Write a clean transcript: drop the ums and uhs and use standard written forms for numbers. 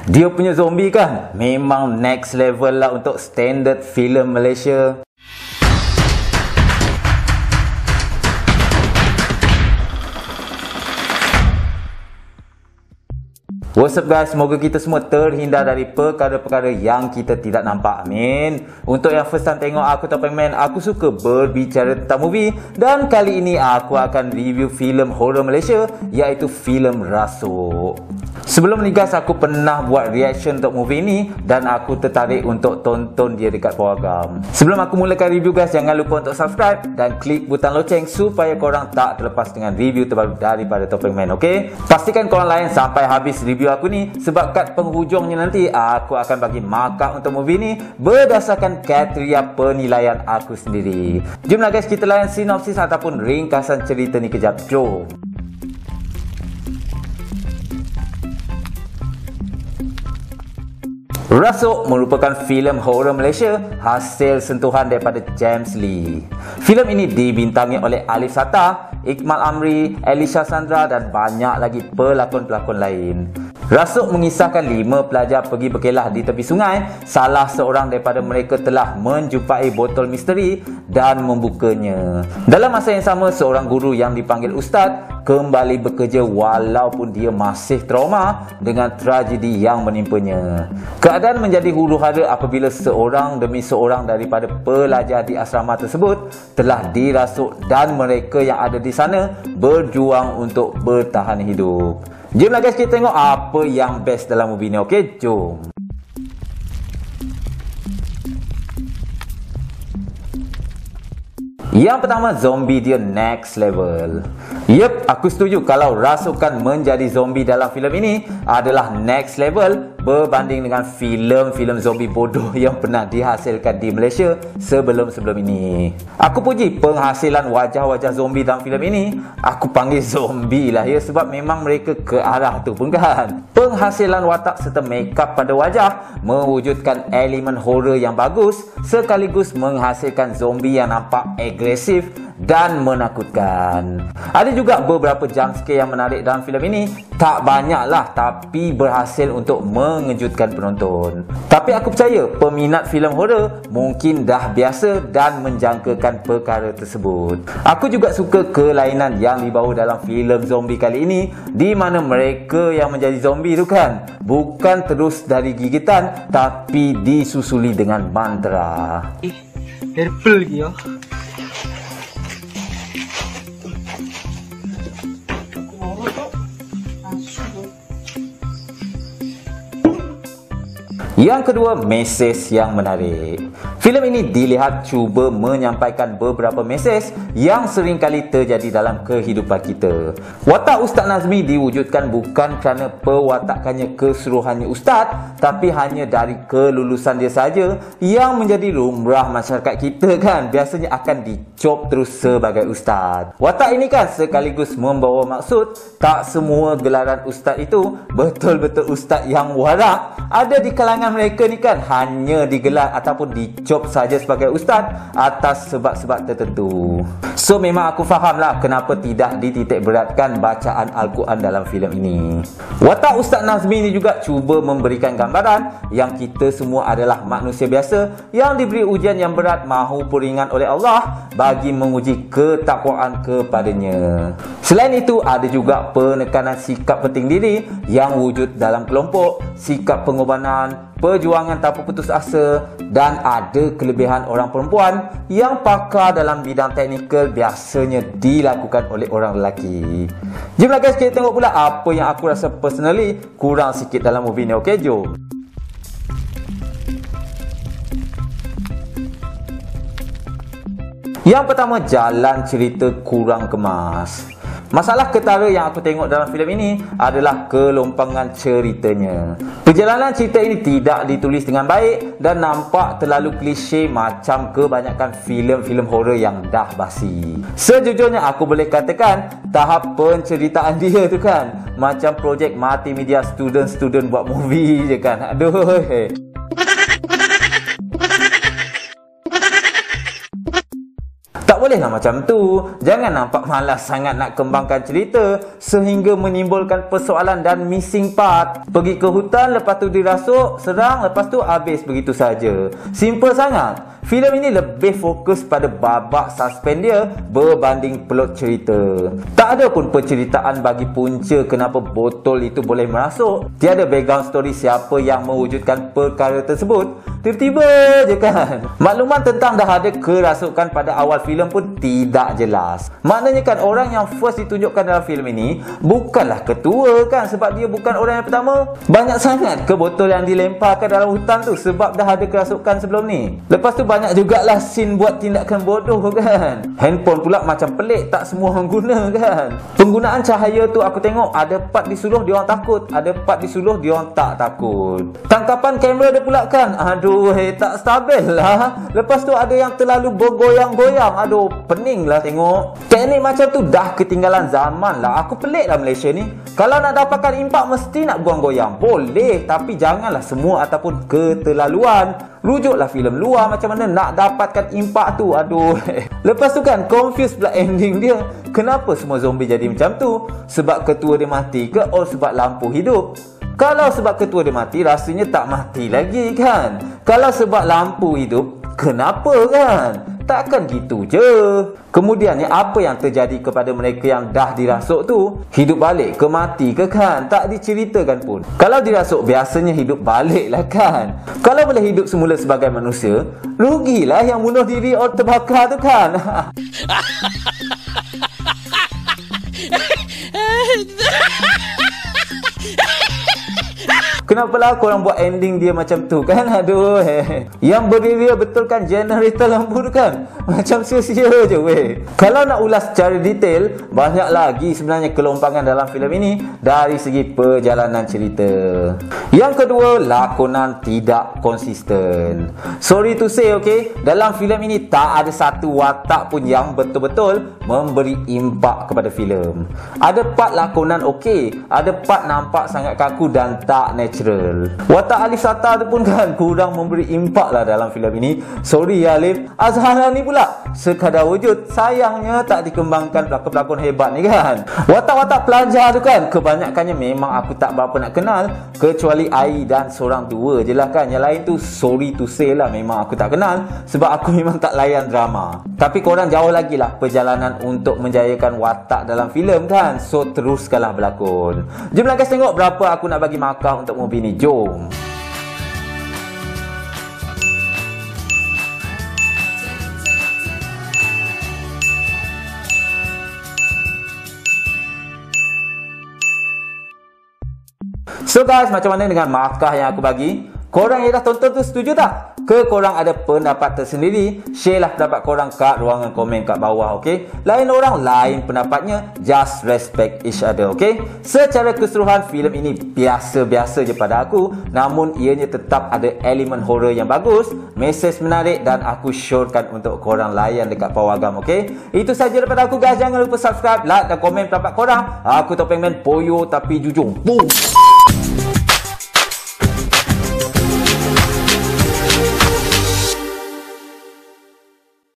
Dia punya zombie kan memang next level lah untuk standard filem Malaysia. What's up guys, semoga kita semua terhindar dari perkara-perkara yang kita tidak nampak, amin. Untuk yang first time tengok aku Topeng Man, aku suka berbicara tentang movie. Dan kali ini aku akan review filem horror Malaysia, iaitu filem Rasuk. Sebelum ni guys, aku pernah buat reaction untuk movie ni dan aku tertarik untuk tonton dia dekat program. Sebelum aku mulakan review guys, jangan lupa untuk subscribe dan klik butang loceng supaya korang tak terlepas dengan review terbaru daripada Topeng Man, ok? Pastikan korang layan sampai habis review aku ni, sebab kat penghujungnya nanti aku akan bagi markah untuk movie ni berdasarkan kriteria penilaian aku sendiri. Jomlah guys, kita layan sinopsis ataupun ringkasan cerita ni kejap. Jom. Rasuk merupakan filem horror Malaysia hasil sentuhan daripada James Lee. Filem ini dibintangi oleh Alif Sata, Iqmal Amri, Elisha Sandra dan banyak lagi pelakon-pelakon lain. Rasuk mengisahkan 5 pelajar pergi berkelah di tepi sungai. Salah seorang daripada mereka telah menjumpai botol misteri dan membukanya. Dalam masa yang sama, seorang guru yang dipanggil Ustaz kembali bekerja walaupun dia masih trauma dengan tragedi yang menimpanya. Keadaan menjadi huru-hara apabila seorang demi seorang daripada pelajar di asrama tersebut telah dirasuk dan mereka yang ada di sana berjuang untuk bertahan hidup. Jomlah guys, kita tengok apa yang best dalam movie ni, ok? Jom. Yang pertama, zombie dia next level. Yep, aku setuju kalau rasukan menjadi zombie dalam filem ini adalah next level berbanding dengan filem-filem zombie bodoh yang pernah dihasilkan di Malaysia sebelum-sebelum ini. Aku puji penghasilan wajah-wajah zombie dalam filem ini. Aku panggil zombie lah ya, sebab memang mereka ke arah tu pun kan. Penghasilan watak serta makeup pada wajah mewujudkan elemen horror yang bagus sekaligus menghasilkan zombie yang nampak agresif dan menakutkan. Ada juga beberapa jumpscare yang menarik dalam filem ini. Tak banyak lah, tapi berhasil untuk mengejutkan penonton. Tapi aku percaya peminat filem horror mungkin dah biasa dan menjangkakan perkara tersebut. Aku juga suka kelainan yang dibawa dalam filem zombie kali ini, di mana mereka yang menjadi zombie tu kan bukan terus dari gigitan, tapi disusuli dengan mantra. Purple lagi ya. Yang kedua, mesej yang menarik. Filem ini dilihat cuba menyampaikan beberapa mesej yang seringkali terjadi dalam kehidupan kita. Watak Ustaz Nazmi diwujudkan bukan kerana perwatakannya keseluruhannya ustaz, tapi hanya dari kelulusan dia saja yang menjadi lumrah masyarakat kita kan. Biasanya akan dicop terus sebagai ustaz. Watak ini kan sekaligus membawa maksud tak semua gelaran ustaz itu betul-betul ustaz yang warak. Ada di kalangan mereka ni kan hanya digelar ataupun dicop saja sebagai ustaz atas sebab-sebab tertentu. So memang aku faham lah kenapa tidak dititik beratkan bacaan Al-Quran dalam filem ini. Watak Ustaz Nazmi ni juga cuba memberikan gambaran yang kita semua adalah manusia biasa yang diberi ujian yang berat maupun ringan oleh Allah bagi menguji ketakwaan kepadanya. Selain itu, ada juga penekanan sikap penting diri yang wujud dalam kelompok, sikap pengorbanan, perjuangan tanpa putus asa, dan ada kelebihan orang perempuan yang pakar dalam bidang teknikal biasanya dilakukan oleh orang lelaki. Jomlah guys, kita tengok pula apa yang aku rasa personally kurang sikit dalam movie ni, ok? Jom. Yang pertama, jalan cerita kurang kemas. Masalah ketara yang aku tengok dalam filem ini adalah kelompangan ceritanya. Perjalanan cerita ini tidak ditulis dengan baik dan nampak terlalu klise macam kebanyakan filem-filem horror yang dah basi. Sejujurnya aku boleh katakan tahap penceritaan dia tu kan macam projek multimedia student buat movie je kan. Aduh. Tak boleh bolehlah macam tu. Jangan nampak malas sangat nak kembangkan cerita sehingga menimbulkan persoalan dan missing part. Pergi ke hutan, lepas tu dirasuk, serang, lepas tu habis begitu saja. Simple sangat. Filem ini lebih fokus pada babak suspens dia berbanding plot cerita. Tak ada pun penceritaan bagi punca kenapa botol itu boleh merasuk. Tiada background story siapa yang mewujudkan perkara tersebut. Tiba-tiba je kan. Makluman tentang dah ada kerasukan pada awal filem pun tidak jelas. Maknanya kan orang yang first ditunjukkan dalam filem ini bukanlah ketua kan, sebab dia bukan orang yang pertama. Banyak sangat ke botol yang dilemparkan dalam hutan tu sebab dah ada kerasukan sebelum ni. Lepas tu banyak jugalah scene buat tindakan bodoh kan. Handphone pula macam pelik, tak semua orang guna kan. Penggunaan cahaya tu aku tengok ada part disuluh dia orang takut, ada part disuluh dia orang tak takut. Tangkapan kamera dia pula kan, aduh tak stabil lah. Lepas tu ada yang terlalu bergoyang-goyang, aduh pening lah tengok. Teknik macam tu dah ketinggalan zaman lah. Aku pelik lah Malaysia ni. Kalau nak dapatkan impak mesti nak goyang-goyang, boleh, tapi janganlah semua ataupun keterlaluan. Rujuklah filem luar macam mana nak dapatkan impak tu. Aduh. Lepas tu kan confuse pula ending dia. Kenapa semua zombie jadi macam tu? Sebab ketua dia mati ke, or sebab lampu hidup? Kalau sebab ketua dia mati, rasanya tak mati lagi kan. Kalau sebab lampu hidup, kenapa kan? Takkan gitu je. Kemudiannya apa yang terjadi kepada mereka yang dah dirasuk tu? Hidup balik ke mati ke kan? Tak diceritakan pun. Kalau dirasuk biasanya hidup balik lah kan. Kalau boleh hidup semula sebagai manusia, rugilah yang bunuh diri or terbakar tu kan. Kenapalah korang buat ending dia macam tu kan? Aduh. Yang berdiri betul kan generator lampu tu kan? Macam sia-sia je weh. Kalau nak ulas secara detail, banyak lagi sebenarnya kelompangan dalam filem ini dari segi perjalanan cerita. Yang kedua, lakonan tidak konsisten. Sorry to say, okay, dalam filem ini tak ada satu watak pun yang betul-betul memberi impak kepada filem. Ada part lakonan okey, ada part nampak sangat kaku dan tak natural. Watak Alif Sata tu pun kan kurang memberi impak lah dalam filem ini. Sorry ya Alif. Azhara ni pula sekadar wujud, sayangnya tak dikembangkan pelakon-pelakon hebat ni kan. Watak-watak pelajar tu kan kebanyakannya memang aku tak berapa nak kenal, kecuali Ai dan seorang dua je lah kan. Yang lain tu sorry to say lah, memang aku tak kenal sebab aku memang tak layan drama. Tapi korang jauh lagi lah perjalanan untuk menjayakan watak dalam filem kan. So teruskanlah berlakon. Jomlah guys tengok berapa aku nak bagi markah untuk movie ni. Jom. So guys, macam mana dengan markah yang aku bagi? Korang yang dah tonton tu setuju tak? Ke korang ada pendapat tersendiri? Share lah pendapat korang kat ruangan komen kat bawah, okay? Lain orang, lain pendapatnya. Just respect each other, okay? Secara keseluruhan, filem ini biasa-biasa je pada aku. Namun, ianya tetap ada elemen horror yang bagus, mesej menarik dan aku syorkan untuk korang layan dekat pawagam, okay? Itu saja daripada aku guys. Jangan lupa subscribe, like dan komen pendapat korang. Aku Topeng Man, poyo tapi jujung. Boom!